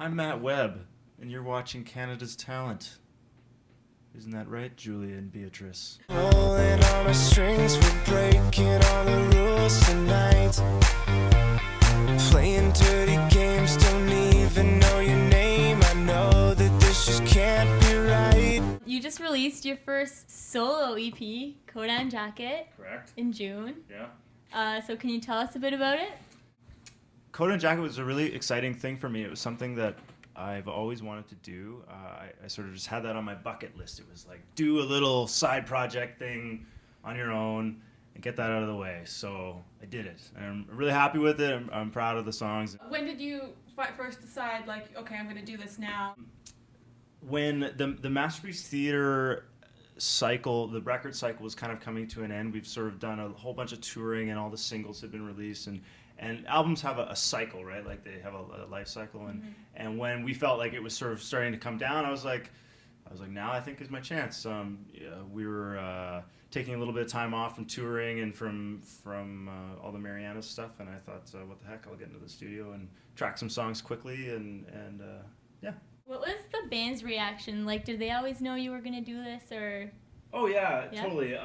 I'm Matt Webb, and you're watching Canada's Talent. Isn't that right, Julia and Beatrice? Pulling on our strings, we're breaking all the rules tonight. Playing dirty games, don't even know your name. I know that this just can't be right. You just released your first solo EP, Coda and Jacket, Correct. in June. Yeah. So can you tell us a bit about it? Coda and Jacket was a really exciting thing for me. It was something that I've always wanted to do. I sort of just had that on my bucket list. It was like, do a little side project thing on your own and get that out of the way. So I did it. And I'm really happy with it. I'm proud of the songs. When did you first decide, like, okay, I'm going to do this now? When the Masterpiece Theatre cycle, the record cycle was kind of coming to an end, we've sort of done a whole bunch of touring and all the singles have been released, and albums have a cycle, right? Like they have a life cycle, and when we felt like it was sort of starting to come down, I was like, now I think is my chance. We were taking a little bit of time off from touring and from all the Marianas stuff, and I thought, what the heck, I'll get into the studio and track some songs quickly, and yeah. What was the band's reaction? Like, did they always know you were going to do this, or? Oh yeah, totally.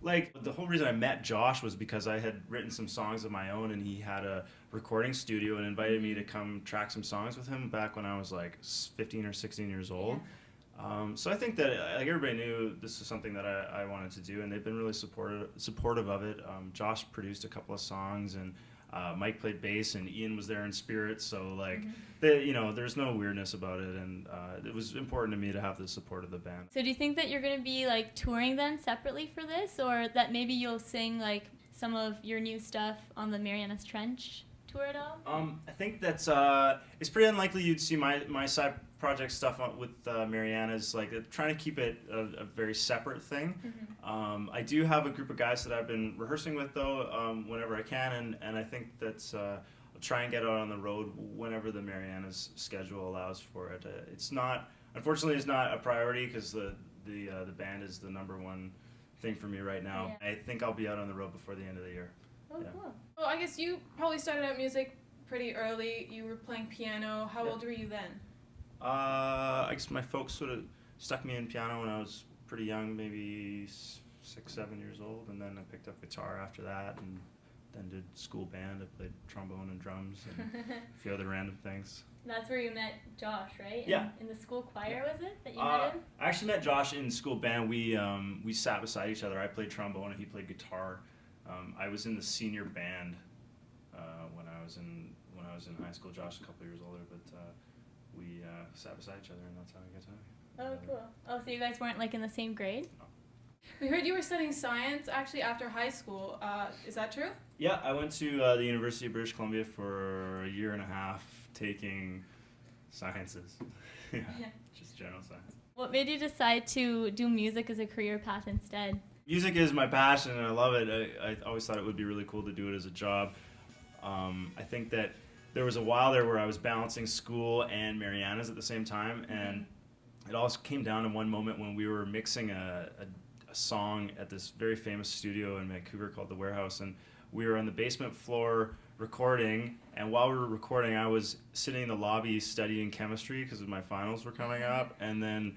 Like, the whole reason I met Josh was because I had written some songs of my own, and he had a recording studio and invited me to come track some songs with him back when I was like 15 or 16 years old. Yeah. So I think that like everybody knew this was something that I wanted to do, and they've been really supportive of it. Josh produced a couple of songs, and Mike played bass, and Ian was there in spirit. So like, there's no weirdness about it, and it was important to me to have the support of the band. So do you think that you're going to be like touring then separately for this, or that maybe you'll sing like some of your new stuff on the Marianas Trench tour at all? I think that's it's pretty unlikely you'd see my side project stuff with Marianas, like trying to keep it a very separate thing. I do have a group of guys that I've been rehearsing with though, whenever I can, and I think that's I'll try and get out on the road whenever the Marianas schedule allows for it. Unfortunately, it's not a priority because the band is the number one thing for me right now. Yeah. I think I'll be out on the road before the end of the year. Oh, yeah. Cool. Well, I guess you probably started out music pretty early. You were playing piano. How old were you then? I guess my folks sort of stuck me in piano when I was pretty young, maybe 6, 7 years old, and then I picked up guitar after that, and then did school band. I played trombone and drums and a few other random things. That's where you met Josh, right? Yeah. In the school choir, was it, that you met him? I actually met Josh in school band. We sat beside each other. I played trombone and he played guitar. I was in the senior band when I was in high school. Josh a couple years older, but we sat beside each other, and that's how we got to know. Oh, cool. Oh, so you guys weren't like in the same grade? No. We heard you were studying science actually after high school. Is that true? Yeah, I went to the University of British Columbia for a year and a half taking sciences. Just general science. What made you decide to do music as a career path instead? Music is my passion, and I love it. I always thought it would be really cool to do it as a job. I think that there was a while there where I was balancing school and Marianas at the same time, and it all came down to one moment when we were mixing a song at this very famous studio in Vancouver called The Warehouse, and we were on the basement floor recording, and while we were recording, I was sitting in the lobby studying chemistry because my finals were coming up, and then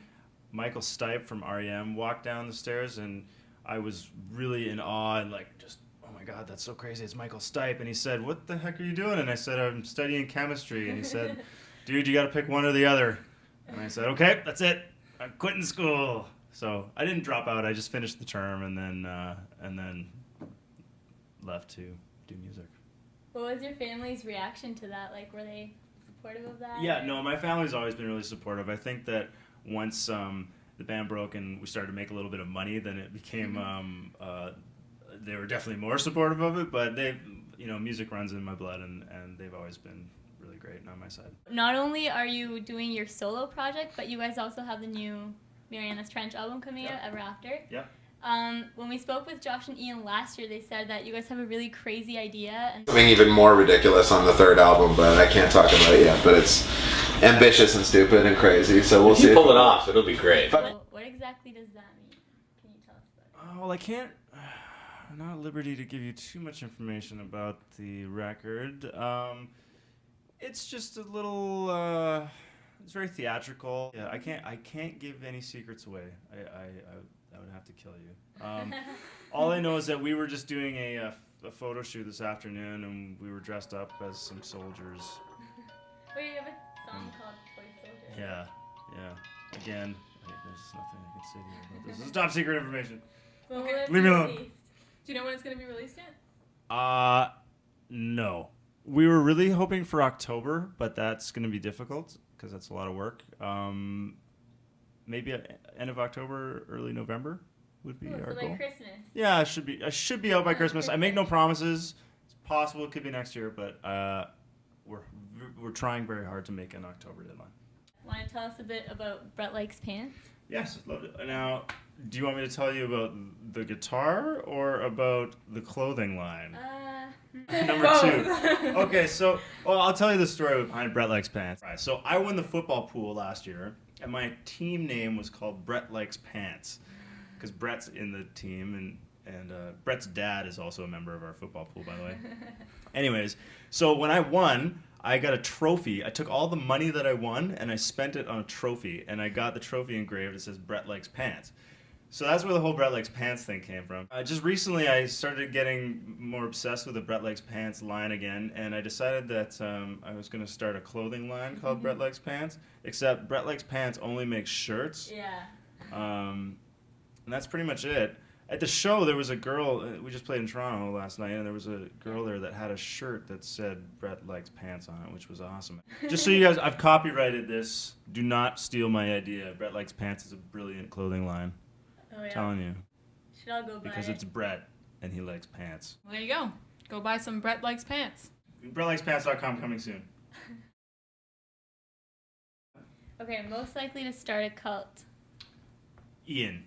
Michael Stipe from R.E.M. walked down the stairs, and I was really in awe and like just, oh my God, that's so crazy, it's Michael Stipe. And he said, what the heck are you doing? And I said, I'm studying chemistry. And he said, dude, you got to pick one or the other. And I said, okay, that's it, I'm quitting school. So I didn't drop out, I just finished the term and then left to do music. What was your family's reaction to that? Like, were they supportive of that? Yeah, no, my family's always been really supportive. I think that once the band broke and we started to make a little bit of money, then it became, they were definitely more supportive of it, but music runs in my blood, and they've always been really great and on my side. Not only are you doing your solo project, but you guys also have the new Marianas Trench album coming out, Ever After. Yeah. When we spoke with Josh and Ian last year, they said that you guys have a really crazy idea. And Something even more ridiculous on the third album, but I can't talk about it yet. But it's ambitious and stupid and crazy, so we'll see. If you pull it off, it'll be great. So what exactly does that mean? Can you tell us about it? Well, I can't. I'm not at liberty to give you too much information about the record. It's just a little. It's very theatrical. Yeah, I can't give any secrets away. I would have to kill you. All I know is that we were just doing a photo shoot this afternoon, and we were dressed up as some soldiers. Wait, you have a song called Toy Soldier. Yeah. Again, there's nothing I can say to you about this. This is top secret information. When Okay. will it Leave be me alone. released? Do you know when it's gonna be released yet? No. We were really hoping for October, but that's going to be difficult because that's a lot of work. Maybe end of October, early November would be Ooh, our so goal. like Christmas. Yeah, I should be out by Christmas. I make no promises. It's possible it could be next year, but we're trying very hard to make an October deadline. Want to tell us a bit about Brett Likes Pants? Yes, I'd love it. Now, do you want me to tell you about the guitar or about the clothing line? Number two. Okay, so I'll tell you the story behind Brett Likes Pants. Right, so I won the football pool last year, and my team name was called Brett Likes Pants because Brett's in the team, and Brett's dad is also a member of our football pool, by the way. Anyways, so when I won, I got a trophy. I took all the money that I won and I spent it on a trophy, and I got the trophy engraved. It says Brett Likes Pants. So that's where the whole Brett Likes Pants thing came from. Just recently, I started getting more obsessed with the Brett Likes Pants line again, and I decided that I was going to start a clothing line called Brett Likes Pants, except Brett Likes Pants only makes shirts. Yeah. And that's pretty much it. At the show, there was a girl, we just played in Toronto last night, and there was a girl there that had a shirt that said Brett Likes Pants on it, which was awesome. Just so you guys, I've copyrighted this. Do not steal my idea. Brett Likes Pants is a brilliant clothing line. Oh, yeah. Telling you. Should all go buy Because it? it's Brett, and he likes pants. Well, there you go. Go buy some Brett Likes Pants. BrettLikesPants.com coming soon. Okay, most likely to start a cult. Ian.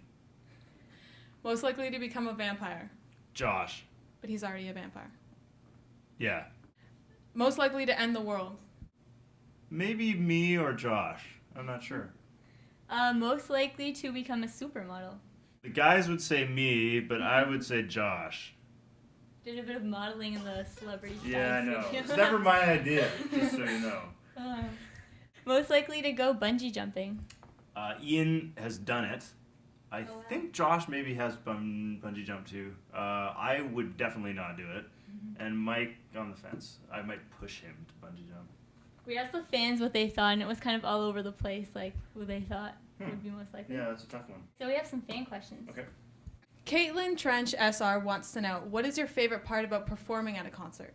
Most likely to become a vampire, Josh. but he's already a vampire. Yeah. Most likely to end the world. Maybe me or Josh. I'm not sure. Most likely to become a supermodel. The guys would say me, but I would say Josh. Did a bit of modeling in the celebrity Yeah, I side know. studio. It's never my idea, just so you know. Most likely to go bungee jumping. Ian has done it. I wow. think Josh maybe has bungee jump too. I would definitely not do it. And Mike on the fence. I might push him to bungee jump. We asked the fans what they thought, and it was kind of all over the place, like who they thought would be most likely. Yeah, that's a tough one. So we have some fan questions. Okay. Caitlin Trench SR wants to know, what is your favorite part about performing at a concert?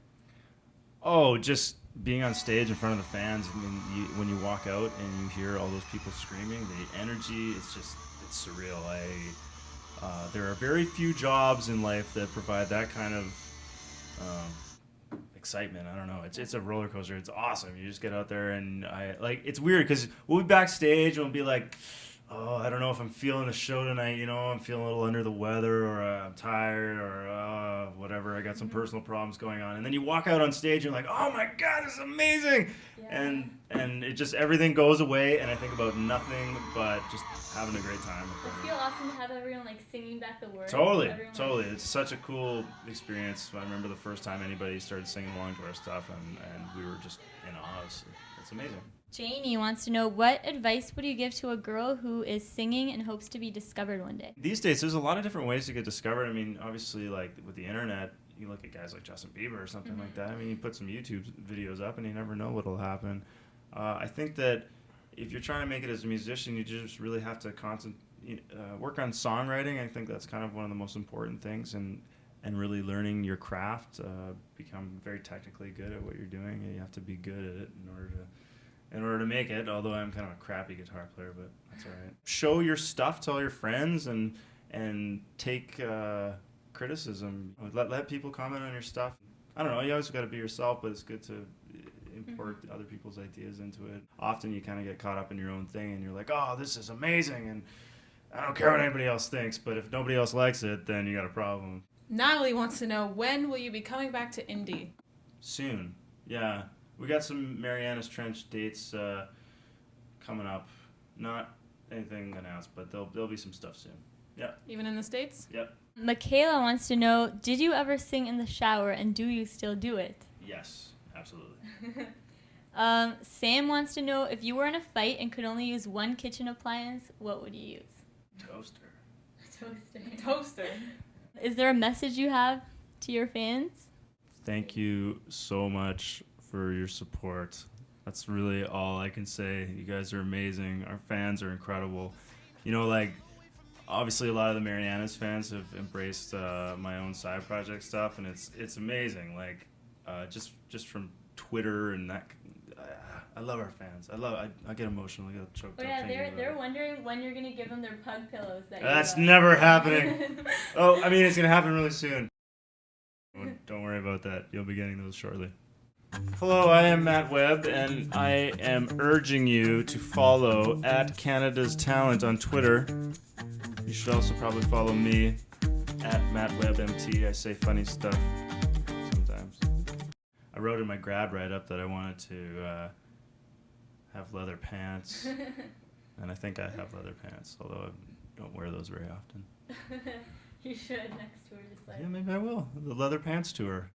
Oh, just being on stage in front of the fans. I mean, when you walk out and you hear all those people screaming, the energy, it's surreal. There are very few jobs in life that provide that kind of excitement. I don't know. It's a roller coaster. It's awesome. You just get out there and it's weird because we'll be backstage and we'll be like, oh, I don't know if I'm feeling the show tonight. I'm feeling a little under the weather, or I'm tired, or whatever. I got some personal problems going on. And then you walk out on stage and you're like, oh my God, this is amazing. Yeah. And it just, everything goes away and I think about nothing but just having a great time. It feels awesome to have everyone like singing back the words. Totally. Everyone- It's such a cool experience. I remember the first time anybody started singing along to our stuff, and we were just in awe. It's amazing. Janie wants to know, what advice would you give to a girl who is singing and hopes to be discovered one day? These days, there's a lot of different ways to get discovered. I mean, obviously, like with the internet, you look at guys like Justin Bieber or something like that. I mean, you put some YouTube videos up and you never know what'll happen. I think that if you're trying to make it as a musician, you just really have to work on songwriting. I think that's kind of one of the most important things, and really learning your craft, become very technically good at what you're doing, and you have to be good at it in order to make it, although I'm kind of a crappy guitar player, but that's all right. Show your stuff to all your friends and take criticism. Let people comment on your stuff. I don't know, you always got to be yourself, but it's good to import other people's ideas into it. Often you kind of get caught up in your own thing and you're like, oh, this is amazing, and I don't care what anybody else thinks, but if nobody else likes it, then you got a problem. Natalie wants to know, when will you be coming back to Indy? Soon, yeah. We got some Marianas Trench dates coming up. Not anything announced, but there'll be some stuff soon. Yeah. Even in the States? Yep. Michaela wants to know, did you ever sing in the shower, and do you still do it? Yes, absolutely. Sam wants to know, if you were in a fight and could only use one kitchen appliance, what would you use? Toaster. Toaster. Is there a message you have to your fans? Thank you so much for your support. That's really all I can say. You guys are amazing. Our fans are incredible. You know, like, obviously a lot of the Marianas fans have embraced my own side project stuff, and it's amazing. Like, just from Twitter and that. I love our fans. I get emotional. I get choked Oh up. yeah, thinking about they're it. wondering when you're gonna give them their pug pillows. That's never happening. Oh, I mean, it's gonna happen really soon. Don't worry about that. You'll be getting those shortly. Hello, I am Matt Webb, and I am urging you to follow at Canada's Talent on Twitter. You should also probably follow me at MattWebbMT. I say funny stuff sometimes. I wrote in my grad write-up that I wanted to have leather pants, and I think I have leather pants, although I don't wear those very often. You should next tour, just like. Yeah, maybe I will. The leather pants tour.